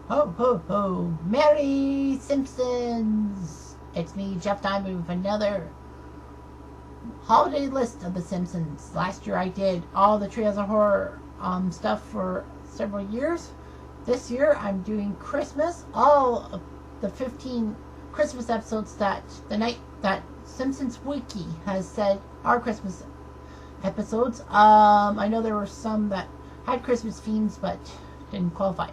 Ho, ho, ho. Merry Simpsons! It's me, Jeff Diamond, with another holiday list of The Simpsons. Last year I did all the Treehouse of Horror stuff for several years. This year I'm doing Christmas, all of the 15 Christmas episodes that the night that Simpsons Wiki has said are Christmas episodes. I know there were some that had Christmas themes but didn't qualify.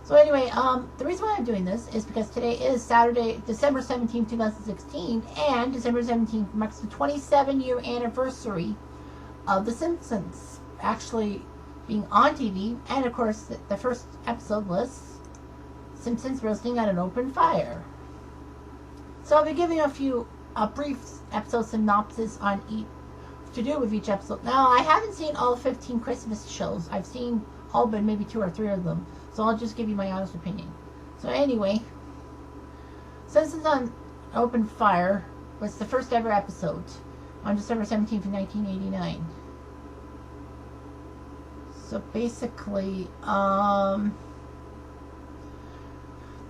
So anyway, the reason why I'm doing this is because today is Saturday, December 17th, 2016, and December 17th marks the 27-year anniversary of The Simpsons actually being on TV, and of course, the first episode was Simpsons roasting at an open fire. So I'll be giving a brief episode synopsis on each, to do with each episode. Now, I haven't seen all 15 Christmas shows. I've seen all but maybe 2 or 3 of them. So I'll just give you my honest opinion. So anyway, Simpsons on Open Fire was the first ever episode on December 17th, 1989. So basically, the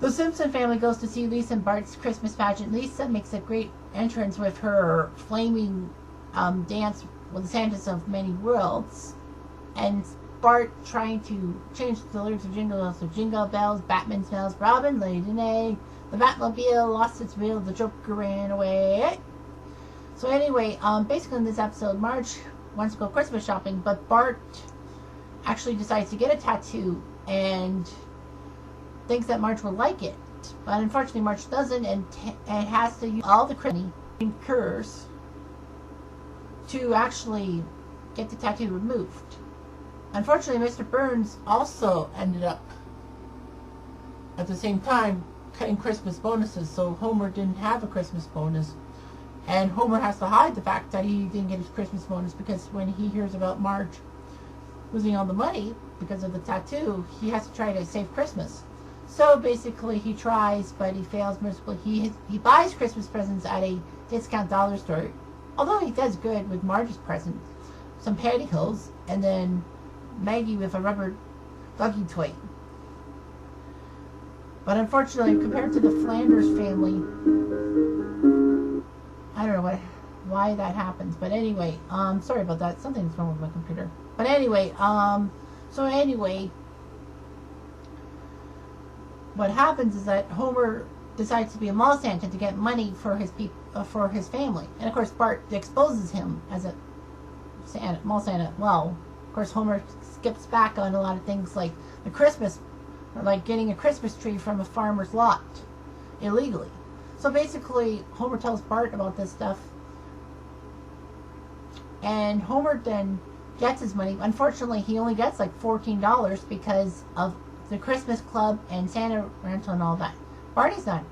Simpson family goes to see Lisa and Bart's Christmas pageant. Lisa makes a great entrance with her flaming dance with the Santas of Many Worlds, and Bart trying to change the lyrics of Jingle Bells to Jingle Bells, Batman smells Robin, laid an egg, the Batmobile lost its wheel, the Joker ran away. So anyway, basically in this episode, Marge wants to go Christmas shopping, but Bart actually decides to get a tattoo and thinks that Marge will like it. But unfortunately Marge doesn't, and has to use all the money incurs to actually get the tattoo removed. Unfortunately, Mr. Burns also ended up at the same time cutting Christmas bonuses, so Homer didn't have a Christmas bonus, and Homer has to hide the fact that he didn't get his Christmas bonus, because when he hears about Marge losing all the money because of the tattoo, he has to try to save Christmas. So basically he tries, but he fails miserably. He buys Christmas presents at a discount dollar store, although he does good with Marge's present, some pantyhose, and then Maggie with a rubber doggy toy. But unfortunately, compared to the Flanders family, I don't know why that happens. But anyway, sorry about that. Something's wrong with my computer. But anyway, what happens is that Homer decides to be a mall Santa to get money for his family, and of course Bart exposes him as a mall Santa. Well, of course Homer skips back on a lot of things like the Christmas, or like getting a Christmas tree from a farmer's lot illegally. So basically Homer tells Bart about this stuff, and Homer then gets his money. Unfortunately, he only gets like $14 because of the Christmas club and Santa rental and all that. Barney's not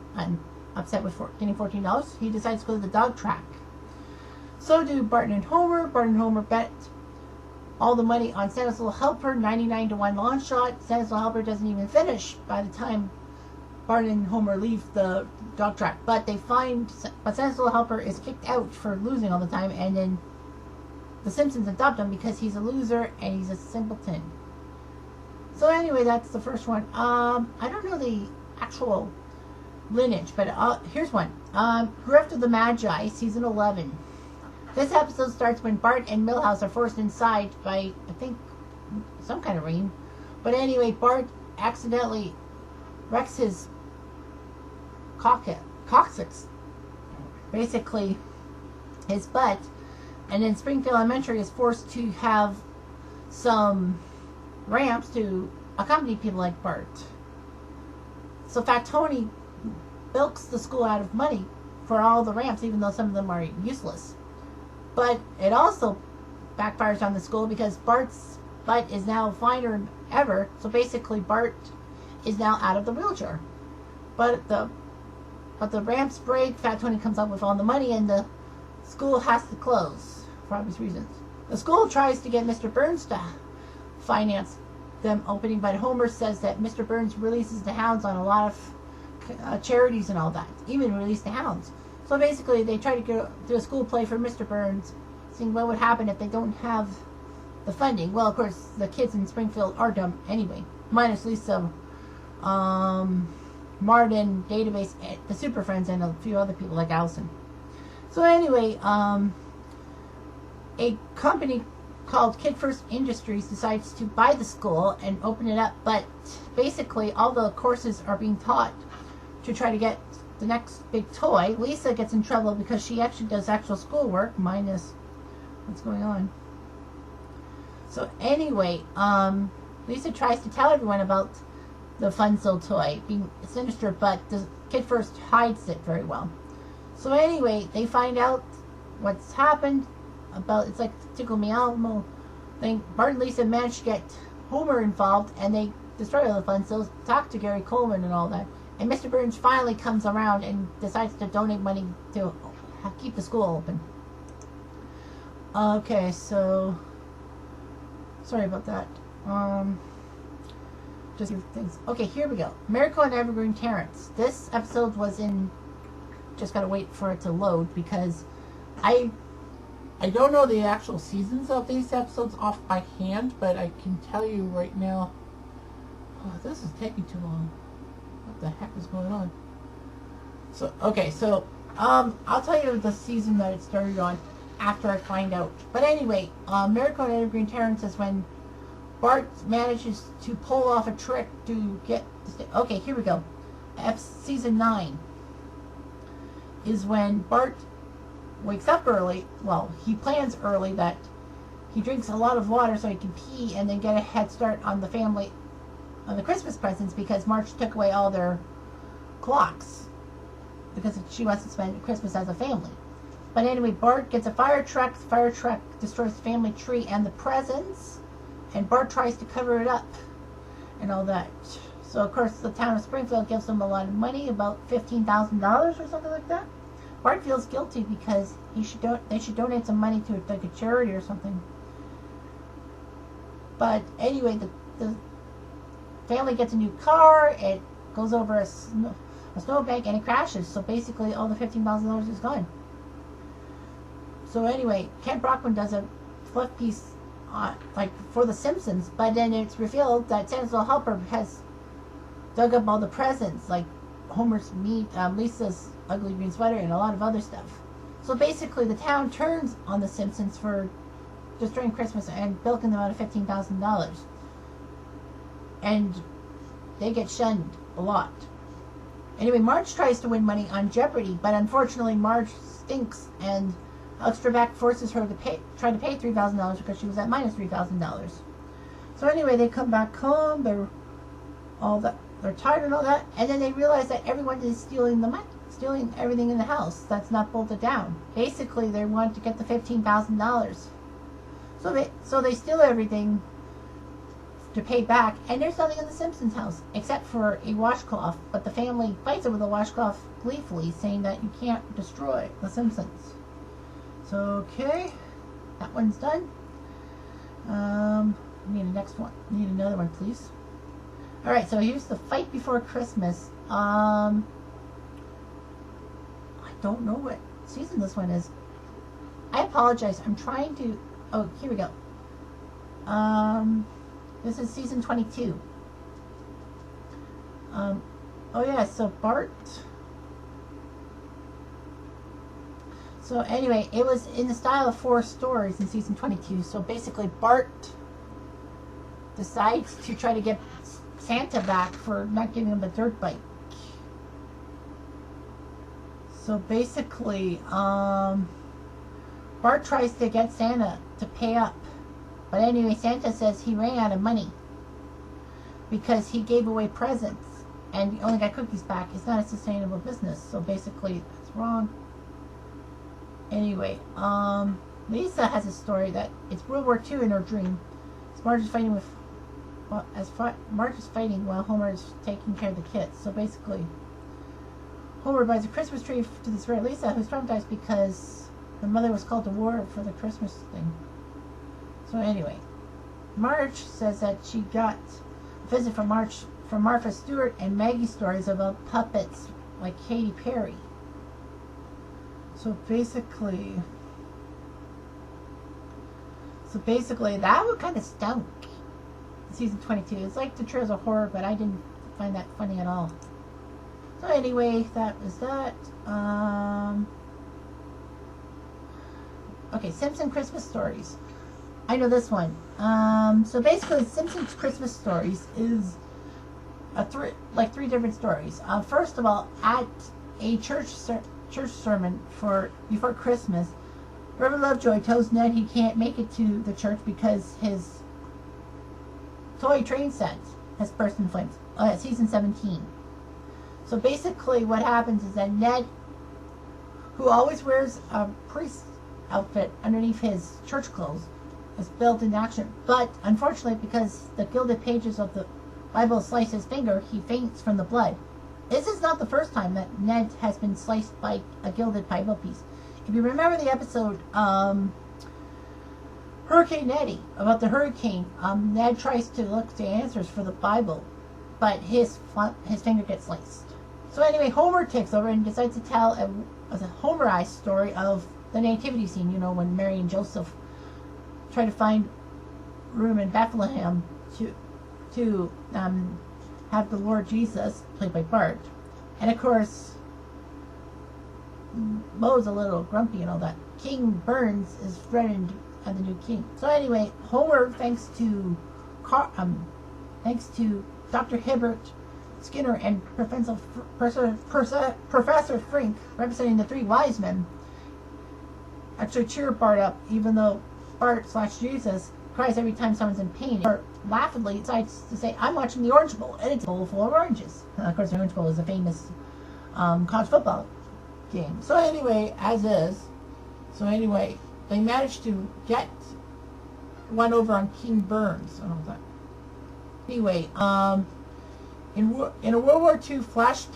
upset with getting $14. He decides to go to the dog track. So do Bart and Homer. Bart and Homer bet all the money on Santa's Little Helper, 99 to 1 long shot. Santa's Little Helper doesn't even finish by the time Bart and Homer leave the dog track. But Santa's Little Helper is kicked out for losing all the time, and then the Simpsons adopt him because he's a loser and he's a simpleton. So anyway, that's the first one. I don't know the actual lineage, but here's one. Grift of the Magi, season 11. This episode starts when Bart and Milhouse are forced inside by, I think, some kind of rain. But anyway, Bart accidentally wrecks his coccyx, basically his butt, and then Springfield Elementary is forced to have some ramps to accompany people like Bart. So Fat Tony bilks the school out of money for all the ramps, even though some of them are useless. But it also backfires on the school because Bart's butt is now finer than ever. So basically Bart is now out of the wheelchair. But the ramps break, Fat Tony comes up with all the money, and the school has to close for obvious reasons. The school tries to get Mr. Burns to finance them opening, but Homer says that Mr. Burns releases the hounds on a lot of charities and all that, even release the hounds. So basically they try to do a school play for Mr. Burns, seeing what would happen if they don't have the funding. Well, of course, the kids in Springfield are dumb anyway, minus Lisa Martin, Database, the Super Friends, and a few other people like Allison. So anyway, a company called Kid First Industries decides to buy the school and open it up, but basically all the courses are being taught to try to get the next big toy. Lisa gets in trouble because she actually does actual schoolwork, minus what's going on. So anyway, Lisa tries to tell everyone about the Funzel toy being sinister, but the Kid First hides it very well. So anyway, they find out what's happened about, it's like Tickle Me Elmo thing. Bart and Lisa managed to get Homer involved, and they destroy all the Funzels, talk to Gary Coleman and all that. And Mr. Burns finally comes around and decides to donate money to keep the school open. Okay, so sorry about that. Just things. Okay, here we go. Miracle on Evergreen Terrace. This episode was in. Just gotta wait for it to load because I don't know the actual seasons of these episodes off by hand, but I can tell you right now. Oh, this is taking too long. What the heck is going on? So okay, so I'll tell you the season that it started on after I find out. But anyway, Miracle on Evergreen Terrace is when Bart manages to pull off a trick to get. Okay, here we go. Season 9 is when Bart wakes up early. Well, he plans early that he drinks a lot of water so he can pee and then get a head start on the family, on the Christmas presents, because Marge took away all their clocks because she wants to spend Christmas as a family. But anyway, Bart gets a fire truck. The fire truck destroys the family tree and the presents, and Bart tries to cover it up and all that. So of course the town of Springfield gives them a lot of money, about $15,000 or something like that. Bart feels guilty because they should donate some money to like a charity or something. But anyway, the family gets a new car. It goes over a snowbank and it crashes. So basically, all the $15,000 is gone. So anyway, Ken Brockman does a fluff piece like for the Simpsons, but then it's revealed that Santa's Little Helper has dug up all the presents, like Homer's meat, Lisa's ugly green sweater, and a lot of other stuff. So basically, the town turns on the Simpsons for destroying Christmas and bilking them out of $15,000, and they get shunned a lot. Anyway, Marge tries to win money on Jeopardy, but unfortunately, Marge stinks, and Alex Trebek forces her to try to pay $3,000 because she was at minus $3,000. So anyway, they come back home. They're tired and all that, and then they realize that everyone is stealing the money, stealing everything in the house that's not bolted down. Basically, they want to get the $15,000. So they steal everything to pay back, and there's nothing in the Simpsons house except for a washcloth. But the family fights over the washcloth gleefully, saying that you can't destroy the Simpsons. So okay, that one's done. Need a next one. Need another one, please. All right, so here's the fight before Christmas. I don't know what season this one is. I apologize. I'm trying to. Oh, here we go. This is season 22. Oh yeah, so Bart. So anyway, it was in the style of 4 stories in season 22. So basically, Bart decides to try to get Santa back for not giving him a dirt bike. So basically, Bart tries to get Santa to pay up. But anyway, Santa says he ran out of money because he gave away presents and he only got cookies back. It's not a sustainable business. So basically, that's wrong. Anyway, Lisa has a story that it's World War II in her dream. Marge is fighting Marge is fighting while Homer is taking care of the kids. So basically, Homer buys a Christmas tree to this rare Lisa, who's traumatized because her mother was called to war for the Christmas thing. So anyway, Marge says that she got a visit from Martha Stewart and Maggie stories about puppets like Katy Perry. So basically, that one kind of stunk. Season 22. It's like the Trails of Horror, but I didn't find that funny at all. So anyway, that was that. Okay, Simpson Christmas Stories. I know this one. So basically, Simpsons Christmas Stories is three different stories. First of all, at a church sermon before Christmas, Reverend Lovejoy tells Ned he can't make it to the church because his toy train set has burst in flames. Season 17. So basically, what happens is that Ned, who always wears a priest outfit underneath his church clothes, is built in action. But unfortunately, because the gilded pages of the Bible slice his finger, he faints from the blood. This is not the first time that Ned has been sliced by a gilded Bible piece. If you remember the episode Hurricane Eddie, about the hurricane, Ned tries to look to answers for the Bible, but his finger gets sliced. So anyway, Homer takes over and decides to tell a Homerized story of the nativity scene, you know, when Mary and Joseph try to find room in Bethlehem to have the Lord Jesus, played by Bart. And of course, Moe's a little grumpy and all that. King Burns is threatened as the new king. So anyway, Homer, thanks to Dr. Hibbert Skinner and Professor Frink, representing the three wise men, actually cheer Bart up, even though Bart/Jesus cries every time someone's in pain. Bart laughingly decides to say, "I'm watching the Orange Bowl," and it's a bowl full of oranges. And of course, the Orange Bowl is a famous college football game. So anyway, they managed to get one over on King Burns and all that. Anyway, in a World War II flash,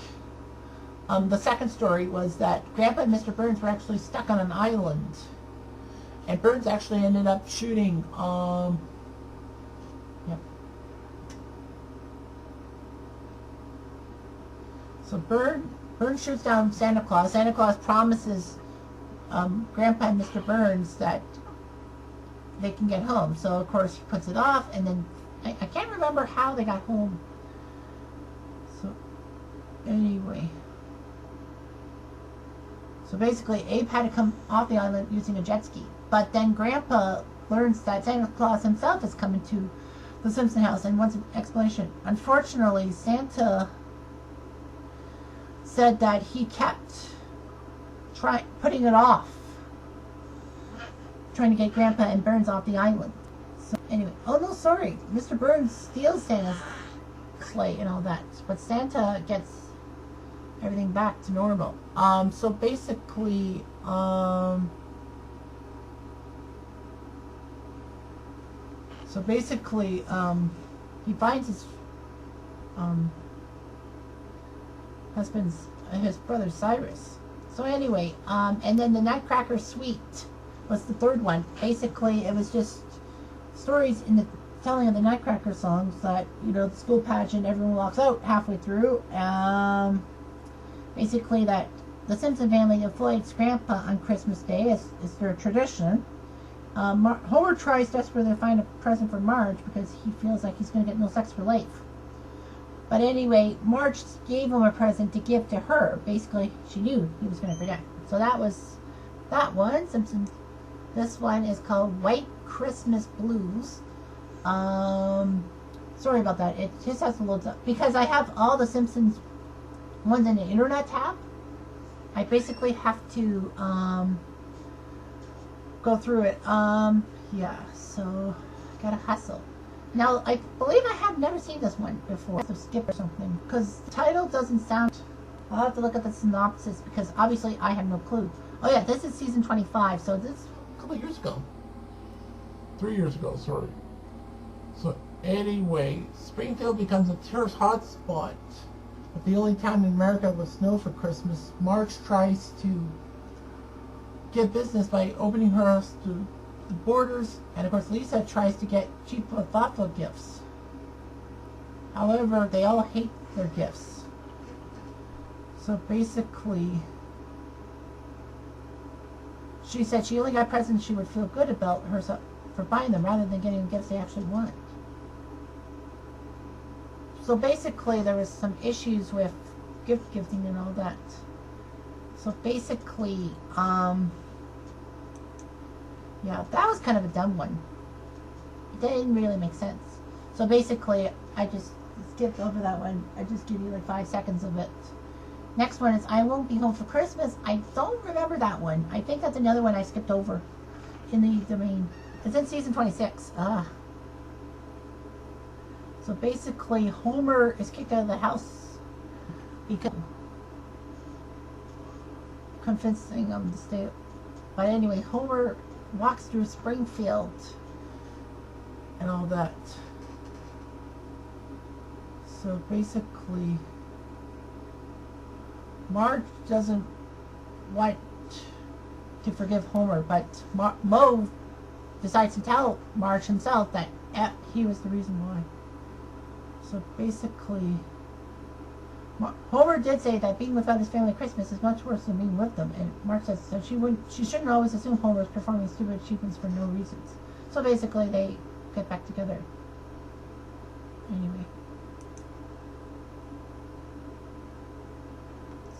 the second story was that Grandpa and Mr. Burns were actually stuck on an island, and Burns actually ended up shooting. So Burns shoots down Santa Claus. Santa Claus promises Grandpa and Mr. Burns that they can get home. So of course he puts it off, and then I can't remember how they got home. So anyway, so basically Abe had to come off the island using a jet ski. But then Grandpa learns that Santa Claus himself is coming to the Simpson house and wants an explanation. Unfortunately, Santa said that he kept putting it off, trying to get Grandpa and Burns off the island. So anyway, oh no, sorry, Mr. Burns steals Santa's sleigh and all that, but Santa gets everything back to normal. So basically, he finds his his brother Cyrus. So anyway, and then the Nutcracker Suite was the third one. Basically, it was just stories in the telling of the Nutcracker songs that, you know, the school pageant, everyone walks out halfway through. Basically, that the Simpson family avoids Grandpa on Christmas Day is their tradition. Homer tries desperately to find a present for Marge because he feels like he's going to get no sex for life. But anyway, Marge gave him a present to give to her. Basically, she knew he was going to forget. So that was that one. Simpsons. This one is called White Christmas Blues. Sorry about that. It just has to load up. Because I have all the Simpsons ones in the internet tab, I basically have to go through it. Yeah, so gotta hustle. Now, I believe I have never seen this one before. I have to skip or something, because the title doesn't sound... I'll have to look at the synopsis, because obviously I have no clue. Oh yeah, this is season 25, so this... A couple of years ago. 3 years ago, sorry. So, anyway, Springfield becomes a tourist hotspot. But the only town in America with snow for Christmas. Marge tries to get business by opening her house to the borders, and of course Lisa tries to get cheap but thoughtful gifts. However, they all hate their gifts. So basically, she said she only got presents she would feel good about herself for buying them rather than getting the gifts they actually want. So basically, there was some issues with gift giving and all that. So basically, yeah, that was kind of a dumb one. It didn't really make sense. So basically, I just skipped over that one. I just give you like 5 seconds of it. Next one is I Won't Be Home for Christmas. I don't remember that one. I think that's another one I skipped over in the domain. It's in season 26. So basically, Homer is kicked out of the house because convincing him to stay. But anyway, Homer walks through Springfield and all that. So basically, Marge doesn't want to forgive Homer, but Moe decides to tell Marge himself that he was the reason why. So basically, Homer did say that being without his family at Christmas is much worse than being with them, and Marge says so she shouldn't always assume Homer is performing stupid achievements for no reasons. So basically, they get back together. Anyway.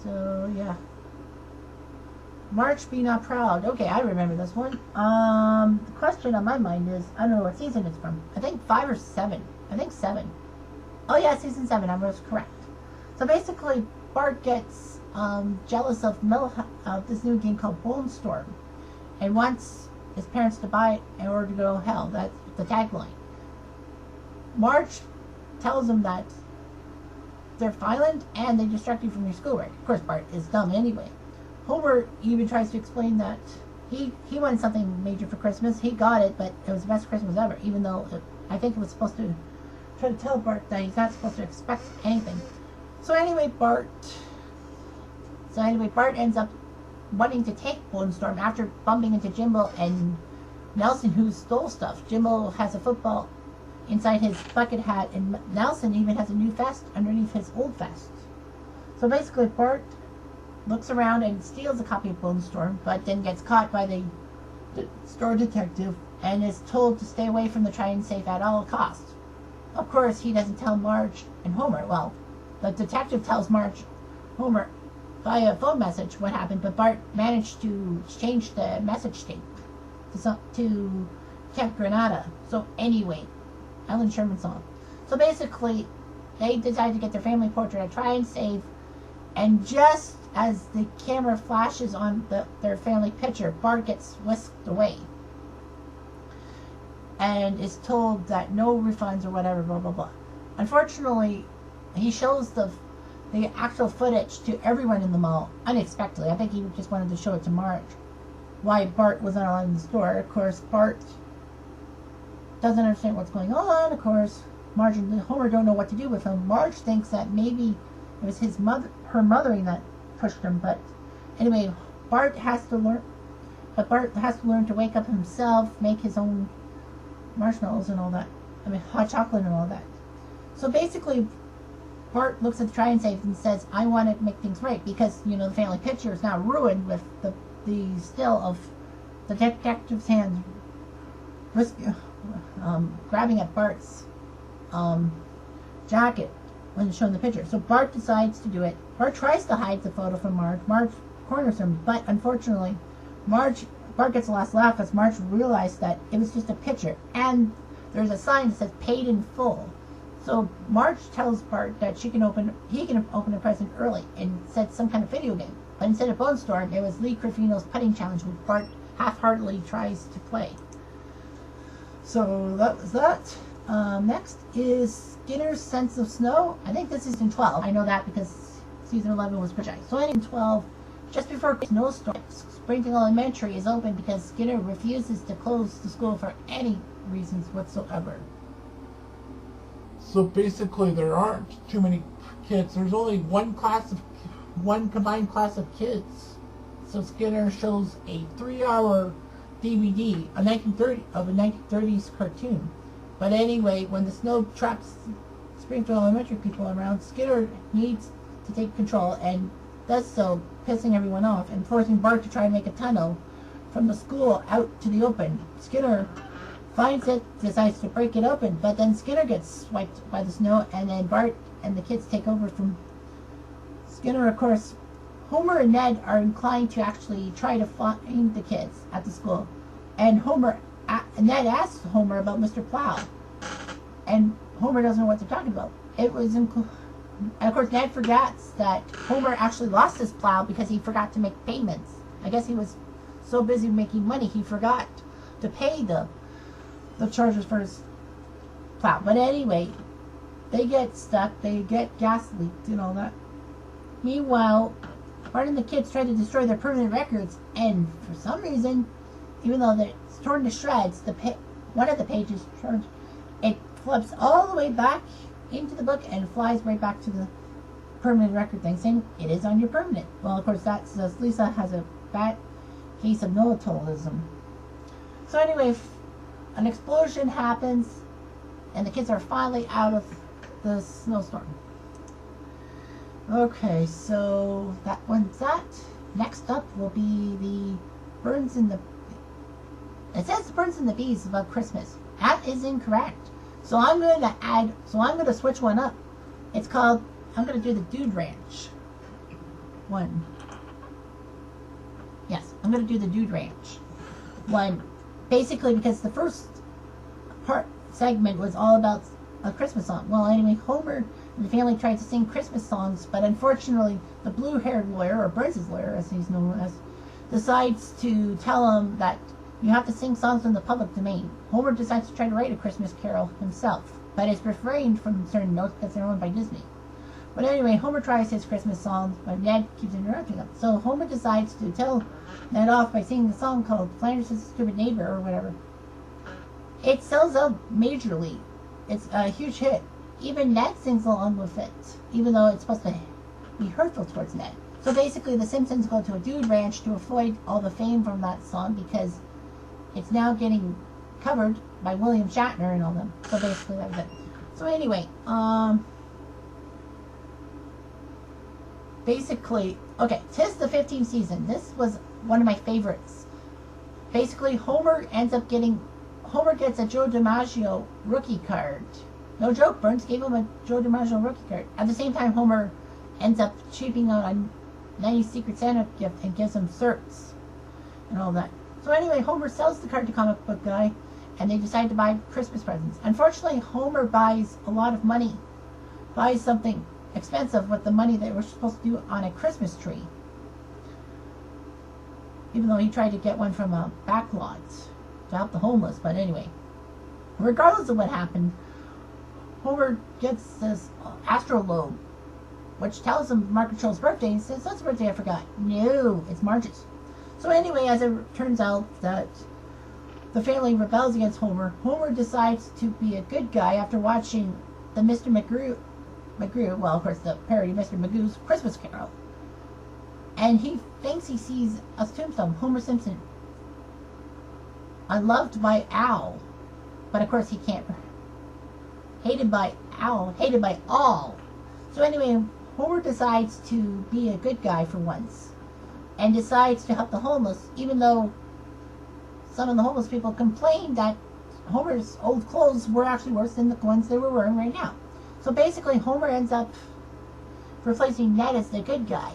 So yeah. March Be Not Proud. Okay, I remember this one. The question on my mind is, I don't know what season it's from. I think 5 or 7. I think 7. Oh yeah, season 7. I was correct. So basically, Bart gets jealous of this new game called Bone Storm, and wants his parents to buy it in order to go to hell. That's the tagline. Marge tells him that they're violent and they distract you from your schoolwork. Of course, Bart is dumb anyway. Homer even tries to explain that he wanted something major for Christmas. He got it, but it was the best Christmas ever, even though I think it was supposed to try to tell Bart that he's not supposed to expect anything. So anyway, Bart ends up wanting to take Bone Storm after bumping into Jimbo and Nelson, who stole stuff. Jimbo has a football inside his bucket hat, and Nelson even has a new vest underneath his old vest. So basically, Bart looks around and steals a copy of Bone Storm, but then gets caught by the store detective and is told to stay away from the Try and Safe at all costs. Of course, he doesn't tell Marge and Homer. Well, the detective tells Homer via phone message what happened, but Bart managed to change the message tape to Camp Granada. So anyway, Alan Sherman song. So basically, they decide to get their family portrait at Try and Save, and just as the camera flashes on their family picture, Bart gets whisked away and is told that no refunds or whatever, blah blah blah. Unfortunately, he shows the actual footage to everyone in the mall unexpectedly. I think he just wanted to show it to Marge, why Bart was not allowed in the store. Of course, Bart doesn't understand what's going on. Of course, Marge and Homer don't know what to do with him. Marge thinks that maybe it was her mothering that pushed him. But anyway, Bart has to learn to wake up himself, make his own marshmallows and all that. I mean, hot chocolate and all that. So basically, Bart looks at the Try and Save and says, "I want to make things right," because the family picture is now ruined with the still of the detective's hands grabbing at Bart's jacket when showing the picture. So Bart decides to do it. Bart tries to hide the photo from Marge. Marge corners him, but unfortunately, Bart gets the last laugh as Marge realized that it was just a picture, and there's a sign that says "Paid in Full." So Marge tells Bart that he can open a present early and said some kind of video game. But instead of Bone Storm, it was Lee Crefino's putting challenge, which Bart half-heartedly tries to play. So that was that. Next is Skinner's Sense of Snow. I think this is in 12. I know that because season 11 was projected. So in 12, just before snowstorm, Springfield Elementary is open because Skinner refuses to close the school for any reasons whatsoever. So basically, there aren't too many kids. There's only one combined class of kids. So Skinner shows a 3-hour DVD of a 1930s cartoon. But anyway, when the snow traps Springfield Elementary people around, Skinner needs to take control and does so, pissing everyone off and forcing Bart to try and make a tunnel from the school out to the open. Skinner finds it, decides to break it open, but then Skinner gets swiped by the snow, and then Bart and the kids take over from Skinner. Of course, Homer and Ned are inclined to actually try to find the kids at the school, and Ned asks Homer about Mr. Plow, and Homer doesn't know what they're talking about. And of course, Ned forgets that Homer actually lost his plow because he forgot to make payments. I guess he was so busy making money he forgot to pay the charges for his plow. But anyway, they get stuck, they get gas leaked and all that. Meanwhile, Bart and the kids try to destroy their permanent records, and for some reason, even though it's torn to shreds, one of the pages turned, it flips all the way back into the book and flies right back to the permanent record thing, saying it is on your permanent. Well, of course, that says Lisa has a bad case of militarism. So anyway, an explosion happens, and the kids are finally out of the snowstorm. Okay, so that one's that. Next up will be the Birds and the... It says the Birds and the Bees about Christmas. That is incorrect. So I'm going to switch one up. I'm going to do the Dude Ranch one. Yes, I'm going to do the Dude Ranch one. Basically because the first segment was all about a Christmas song. Well, anyway, Homer and the family tried to sing Christmas songs, but unfortunately the blue-haired lawyer, or Burns' lawyer as he's known as, decides to tell him that you have to sing songs in the public domain. Homer decides to try to write a Christmas carol himself, but is refrained from certain notes because they're owned by Disney. But anyway, Homer tries his Christmas songs, but Ned keeps interrupting them. So Homer decides to tell Ned off by singing a song called Flanders' Stupid Neighbor, or whatever. It sells out majorly. It's a huge hit. Even Ned sings along with it, even though it's supposed to be hurtful towards Ned. So basically, the Simpsons go to a dude ranch to avoid all the fame from that song because it's now getting covered by William Shatner and all them. So basically, that was it. So anyway, basically, okay, 'tis the 15th season. This was one of my favorites. Basically, Homer gets a Joe DiMaggio rookie card. No joke, Burns gave him a Joe DiMaggio rookie card. At the same time, Homer ends up cheaping out on 90 Secret Santa gift and gives him certs and all that. So anyway, Homer sells the card to Comic Book Guy, and they decide to buy Christmas presents. Unfortunately, Homer buys a lot of money, buys something expensive with the money they were supposed to do on a Christmas tree, even though he tried to get one from a backlot to help the homeless. But anyway, regardless of what happened, Homer gets this astrolabe, which tells him Mark Control's birthday. He says, "That's the birthday I forgot." No, it's Marge's. So anyway, as it turns out that the family rebels against Homer, Homer decides to be a good guy after watching the Mr. McGrew, well, of course, the parody Mr. Magoo's Christmas Carol. And he thinks he sees a tombstone, Homer Simpson, unloved by Al. But of course he can't. Hated by Al, hated by all. So anyway, Homer decides to be a good guy for once, and decides to help the homeless, even though some of the homeless people complained that Homer's old clothes were actually worse than the ones they were wearing right now. So basically, Homer ends up replacing Ned as the good guy,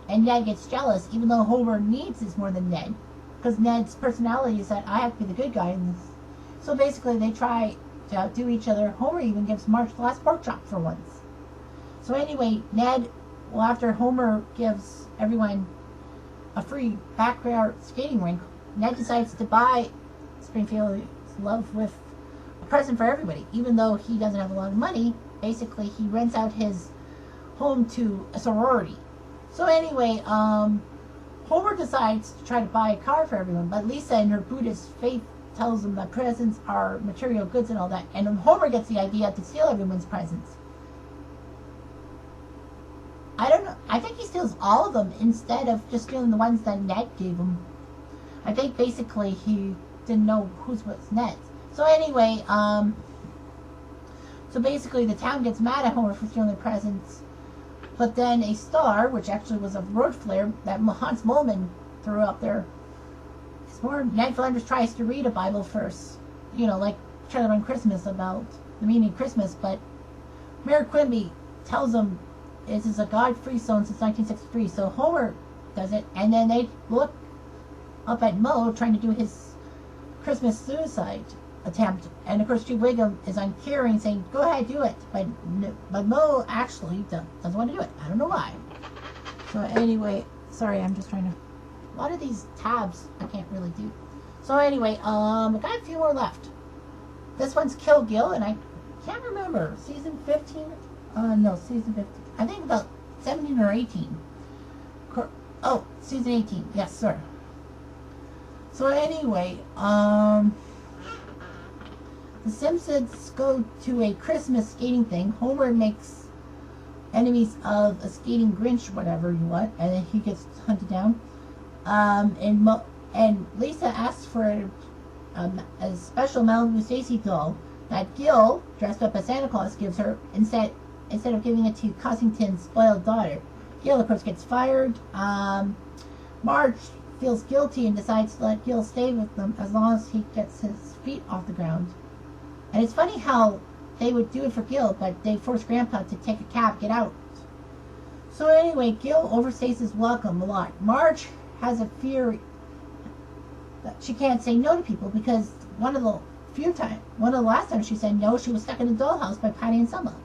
and Ned gets jealous, even though Homer needs this more than Ned, because Ned's personality is that I have to be the good guy in this. So basically, they try to outdo each other. Homer even gives Marge the last pork chop for once. So anyway, after Homer gives everyone a free backyard skating rink, Ned decides to buy Springfield's love with a present for everybody. Even though he doesn't have a lot of money, basically he rents out his home to a sorority. So anyway, Homer decides to try to buy a car for everyone, but Lisa, in her Buddhist faith, tells him that presents are material goods and all that, and Homer gets the idea to steal everyone's presents. I don't know. I think he steals all of them instead of just stealing the ones that Ned gave him. I think basically he didn't know whose was Ned's. So anyway, so basically the town gets mad at Homer for stealing their presents. But then a star, which actually was a road flare that Hans Moleman threw up there, Ned Flanders tries to read a Bible verse like trying to run Christmas about the meaning of Christmas, but Mayor Quimby tells him this is a God-free zone since 1963. So Homer does it, and then they look up at Moe trying to do his Christmas suicide attempt, and of course Chief Wiggum is uncaring, saying, "Go ahead, do it," but Moe actually doesn't want to do it. I don't know why. So anyway, sorry, I'm just trying to. A lot of these tabs I can't really do. So anyway, I got a few more left. This one's Kill Gil, and I can't remember season 15. No, season 15. I think about 17 or 18. Oh, season 18. Yes, sir. So anyway, the Simpsons go to a Christmas skating thing. Homer makes enemies of a skating Grinch, whatever you want, and then he gets hunted down. And Lisa asks for a special Malibu Stacy doll that Gil, dressed up as Santa Claus, gives her instead of giving it to Cossington's spoiled daughter. Gil, of course, gets fired. Marge feels guilty and decides to let Gil stay with them as long as he gets his feet off the ground. And it's funny how they would do it for Gil, but they force Grandpa to take a cab, get out. So anyway, Gil overstays his welcome a lot. Marge has a fear that she can't say no to people because one of the last times she said no, she was stuck in a dollhouse by Patty and Selma.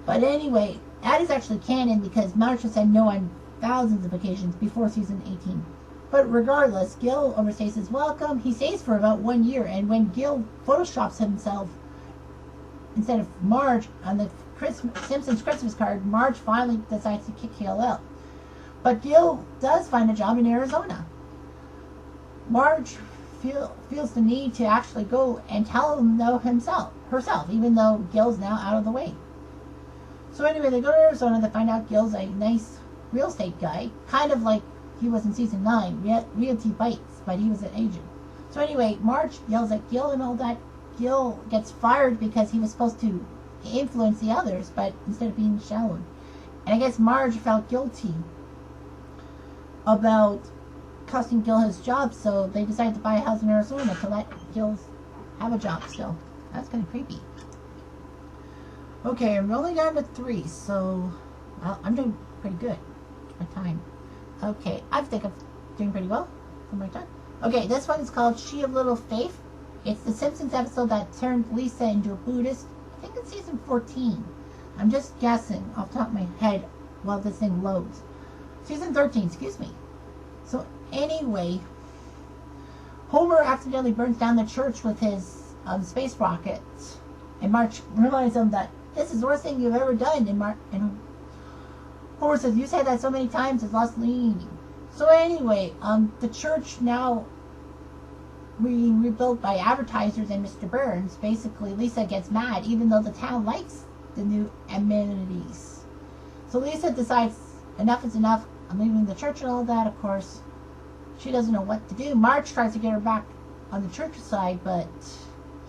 But anyway, that is actually canon because Marge has said no on thousands of occasions before season 18. But regardless, Gil overstays his welcome. He stays for about 1 year, and when Gil photoshops himself instead of Marge on the Simpsons Christmas card, Marge finally decides to kick Gil out. But Gil does find a job in Arizona. Marge feels the need to actually go and tell him no herself, even though Gil's now out of the way. So anyway, they go to Arizona. They find out Gil's a nice real estate guy, kind of like he was in season 9. Realty bites, but he was an agent. So anyway, Marge yells at Gil and all that. Gil gets fired because he was supposed to influence the others, but instead of being shallowed. And I guess Marge felt guilty about costing Gil his job, so they decided to buy a house in Arizona to let Gil have a job still. That's kind of creepy. Okay, I'm rolling down to 3, so I'm doing pretty good. My time. Okay, I think I'm doing pretty well for my time. Okay, this one is called She of Little Faith. It's the Simpsons episode that turned Lisa into a Buddhist. I think it's season 14. I'm just guessing off the top of my head while this thing loads. Season 13, excuse me. So anyway, Homer accidentally burns down the church with his space rockets, and Marge reminds him that this is the worst thing you've ever done. And Homer says, "You said that so many times, it's lost meaning." So anyway, the church now being rebuilt by advertisers and Mr. Burns. Basically, Lisa gets mad, even though the town likes the new amenities. So Lisa decides enough is enough. I'm leaving the church and all that. Of course, she doesn't know what to do. Marge tries to get her back on the church side, but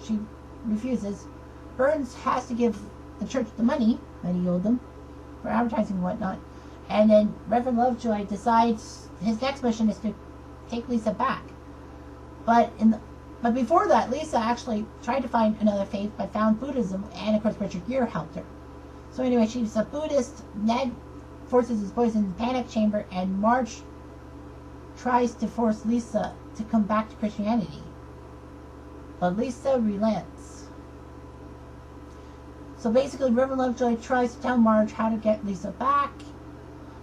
she refuses. Burns has to give the church the money that he owed them for advertising and whatnot. And then Reverend Lovejoy decides his next mission is to take Lisa back. But before that, Lisa actually tried to find another faith, but found Buddhism, and of course Richard Gere helped her. So anyway, she's a Buddhist. Ned forces his boys in the panic chamber, and Marge tries to force Lisa to come back to Christianity. But Lisa relents. So basically, Reverend Lovejoy tries to tell Marge how to get Lisa back.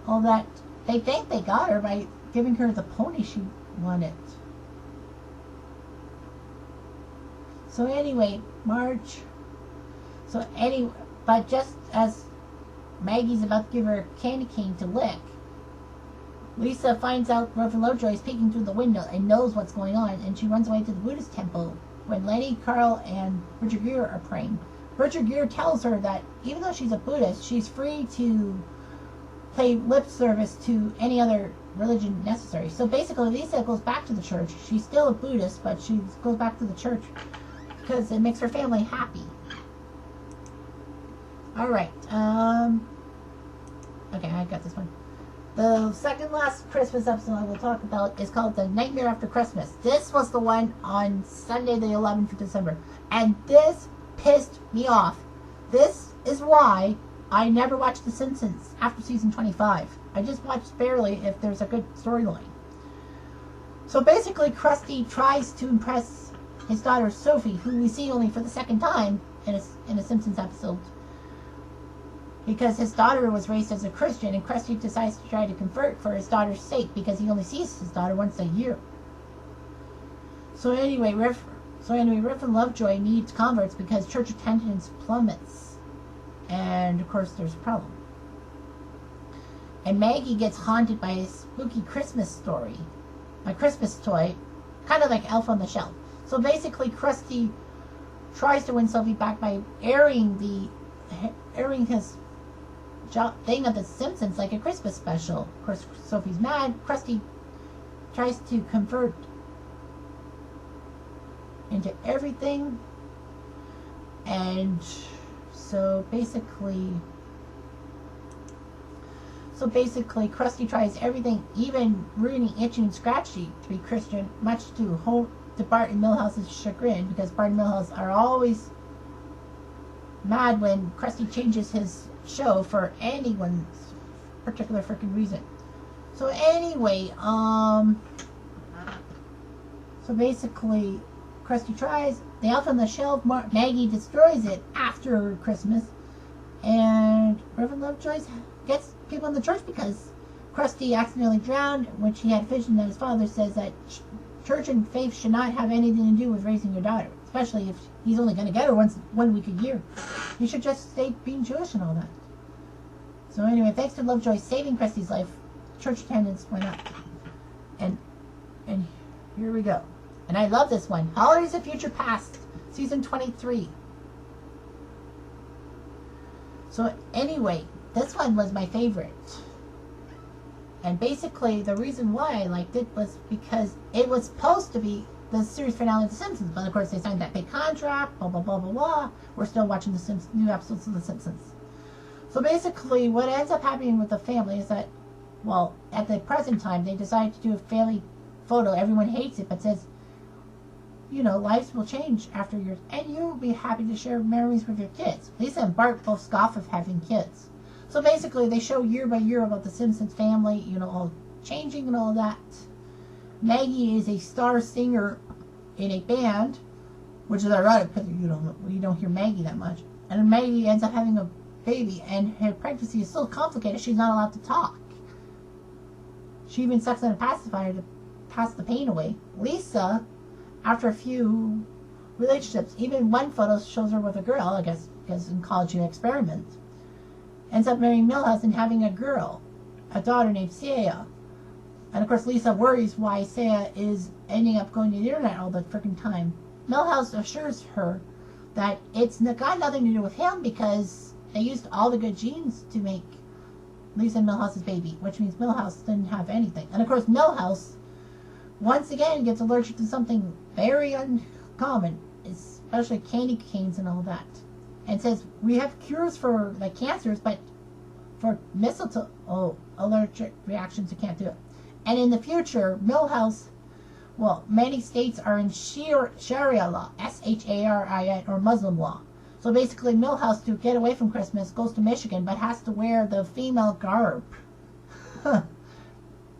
All that. They think they got her by giving her the pony she wanted. So anyway, but just as Maggie's about to give her a candy cane to lick, Lisa finds out Reverend Lovejoy is peeking through the window and knows what's going on, and she runs away to the Buddhist temple when Lenny, Carl, and Richard Gere are praying. Richard Gere tells her that even though she's a Buddhist, she's free to pay lip service to any other religion necessary. So basically, Lisa goes back to the church. She's still a Buddhist, but she goes back to the church because it makes her family happy. Alright, okay, I got this one. The second last Christmas episode I will talk about is called The Nightmare After Christmas. This was the one on Sunday the 11th of December. And this pissed me off. This is why I never watched The Simpsons after season 25. I just watched barely if there's a good storyline. So basically, Krusty tries to impress his daughter Sophie, who we see only for the second time in a Simpsons episode, because his daughter was raised as a Christian, and Krusty decides to try to convert for his daughter's sake because he only sees his daughter once a year. So anyway, Riff and Lovejoy needs converts because church attendance plummets, and of course there's a problem. And Maggie gets haunted by a spooky Christmas story, a Christmas toy, kind of like Elf on the Shelf. So basically, Krusty tries to win Sophie back by airing his thing of The Simpsons like a Christmas special. Of course, Sophie's mad. Krusty tries to convert into everything, and so basically, Krusty tries everything, even ruining Itchy and Scratchy to be Christian, much to Bart and Milhouse's chagrin, because Bart and Milhouse are always mad when Krusty changes his show for anyone's particular freaking reason. So anyway, so basically, Krusty tries. The Elf on the Shelf, Maggie destroys it after Christmas, and Reverend Lovejoy gets people in the church because Krusty accidentally drowned, which he had a vision that his father says that church and faith should not have anything to do with raising your daughter, especially if he's only going to get her 1 week a year. You should just stay being Jewish and all that. So anyway, thanks to Lovejoy saving Krusty's life, church attendance went up. And here we go. And I love this one. Holidays of Future Past, season 23. So anyway, this one was my favorite. And basically, the reason why I liked it was because it was supposed to be the series finale of The Simpsons. But of course, they signed that big contract, blah, blah, blah, blah, blah. We're still watching the new episodes of The Simpsons. So basically, what ends up happening with the family is that, well, at the present time, they decide to do a family photo. Everyone hates it, but says, you know, lives will change after yours, and you'll be happy to share memories with your kids. Lisa and Bart both scoff of having kids. So basically, they show year by year about the Simpsons family, you know, all changing and all that. Maggie is a star singer in a band, which is ironic because you don't hear Maggie that much. And Maggie ends up having a baby, and her pregnancy is so complicated she's not allowed to talk. She even sucks on a pacifier to pass the pain away. Lisa, after a few relationships, even one photo shows her with a girl, I guess because in college you experiment, ends up marrying Milhouse and having a girl, a daughter named Saya. And of course Lisa worries why Saya is ending up going to the internet all the freaking time. Milhouse assures her that it's got nothing to do with him because they used all the good genes to make Lisa and Milhouse's baby, which means Milhouse didn't have anything. And of course Milhouse once again gets allergic to something very uncommon, especially candy canes and all that. And says, we have cures for like cancers, but for mistletoe allergic reactions, you can't do it. And in the future, Milhouse, well, many states are in Sharia law, S-H-A-R-I-A, or Muslim law. So basically, Milhouse, to get away from Christmas, goes to Michigan, but has to wear the female garb.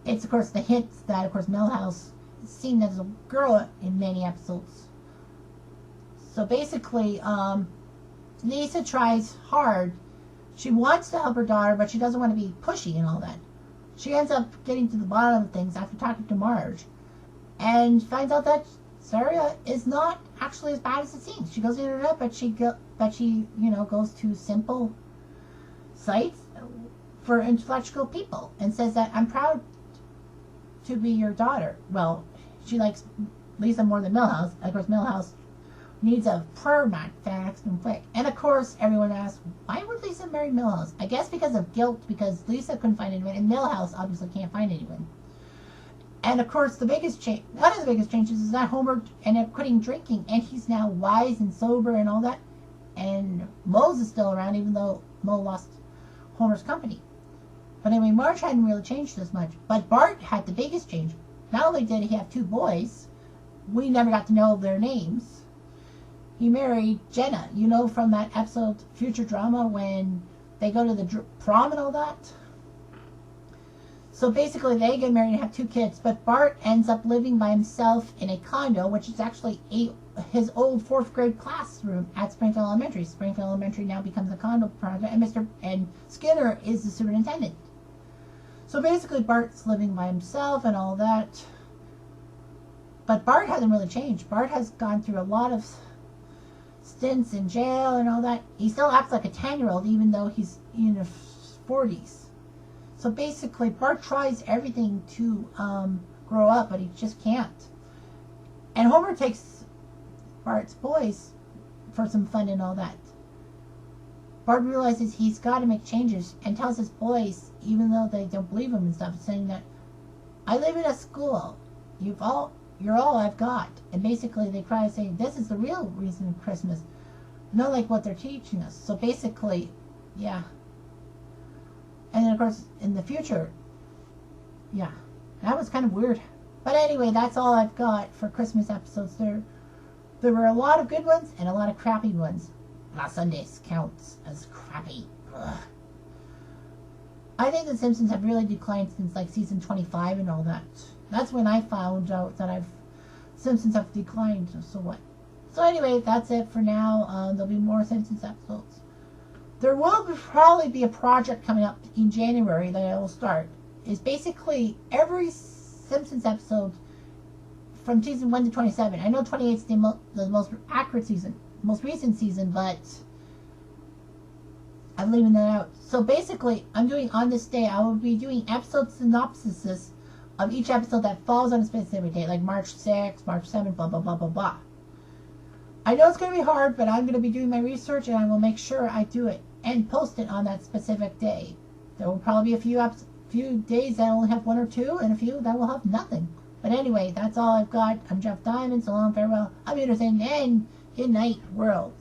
It's, of course, the hint that, of course, Milhouse is seen as a girl in many episodes. So basically, Lisa tries hard. She wants to help her daughter, but she doesn't want to be pushy and all that. She ends up getting to the bottom of things after talking to Marge, and finds out that Sarah is not actually as bad as it seems. She goes to the internet, but she goes to simple sites for intellectual people and says that I'm proud to be your daughter. Well, she likes Lisa more than Milhouse. Of course, Milhouse needs a prayer mat fast and quick. And of course, everyone asks, why would Lisa marry Milhouse? I guess because of guilt, because Lisa couldn't find anyone, and Milhouse obviously can't find anyone. And of course, one of the biggest changes is that Homer ended up quitting drinking, and he's now wise and sober and all that. And Moe's is still around, even though Moe lost Homer's company. But anyway, Marge hadn't really changed as much. But Bart had the biggest change. Not only did he have 2 boys, we never got to know their names. He married Jenna, you know, from that episode Future-Drama when they go to the prom and all that. So basically they get married and have 2 kids, but Bart ends up living by himself in a condo, which is actually his old 4th grade classroom at Springfield Elementary. Springfield Elementary now becomes a condo project, and Skinner is the superintendent. So basically Bart's living by himself and all that. But Bart hasn't really changed. Bart has gone through a lot of stints in jail and all that. He still acts like a 10-year-old even though he's in his 40s. So basically, Bart tries everything to grow up, but he just can't. And Homer takes Bart's boys for some fun and all that. Bart realizes he's got to make changes and tells his boys, even though they don't believe him and stuff, saying that, I live in a school. You're all I've got. And basically they cry saying, this is the real reason of Christmas. Not like what they're teaching us. So basically, yeah. And then, of course, in the future, yeah, that was kind of weird. But anyway, that's all I've got for Christmas episodes. There were a lot of good ones and a lot of crappy ones. Last Sundays counts as crappy. Ugh. I think the Simpsons have really declined since, like, season 25 and all that. That's when I found out that Simpsons have declined, so what? So anyway, that's it for now. There'll be more Simpsons episodes. There will probably be a project coming up in January that I will start. It's basically every Simpsons episode from season 1 to 27. I know 28 is the most accurate season, most recent season, but I'm leaving that out. So basically, I'm doing on this day, I will be doing episode synopses of each episode that falls on a specific date, like March 6th, March 7th, blah, blah, blah, blah, blah. I know it's going to be hard, but I'm going to be doing my research and I will make sure I do it and post it on that specific day. There will probably be a few days that only have 1 or 2 and a few that will have nothing. But anyway, that's all I've got. I'm Jeff Diamond. So long, farewell. I'm Anderson, and good night, world.